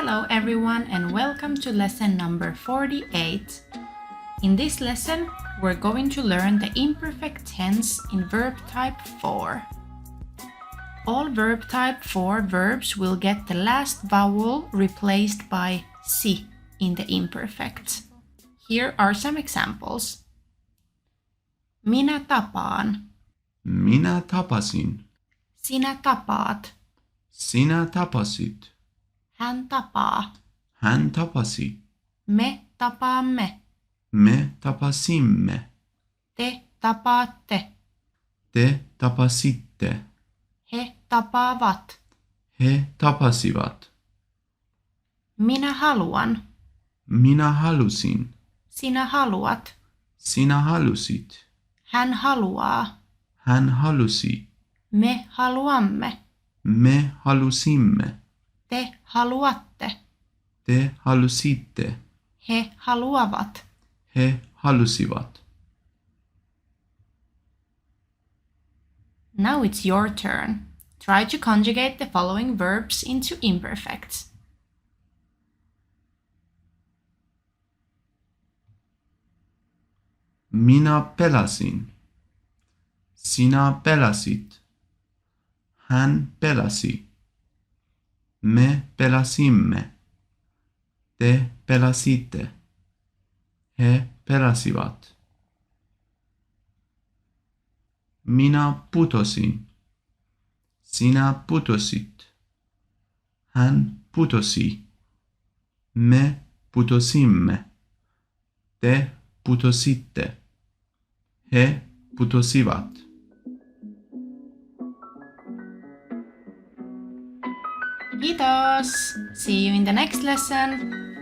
Hello everyone and welcome to lesson number 48. In this lesson, we're going to learn the imperfect tense in verb type 4. All verb type 4 verbs will get the last vowel replaced by si in the imperfect. Here are some examples. Minä tapaan. Minä tapasin. Sinä tapaat. Sinä tapasit. Hän tapaa. Hän tapasi. Me tapaamme. Me tapasimme. Te tapaatte. Te tapasitte. He tapaavat. He tapasivat. Minä haluan. Minä halusin. Sinä haluat. Sinä halusit. Hän haluaa. Hän halusi. Me haluamme. Me halusimme. Te haluatte. Te halusitte. He haluavat. He halusivat. Now it's your turn. Try to conjugate the following verbs into imperfects. Minä pelasin. Sinä pelasit. Hän pelasi. Me pelasimme. Te pelasitte. He pelasivat. Minä putosin. Sinä putosit. Hän putosi. Me putosimme. Te putositte. He putosivat. Kiitos! See you in the next lesson!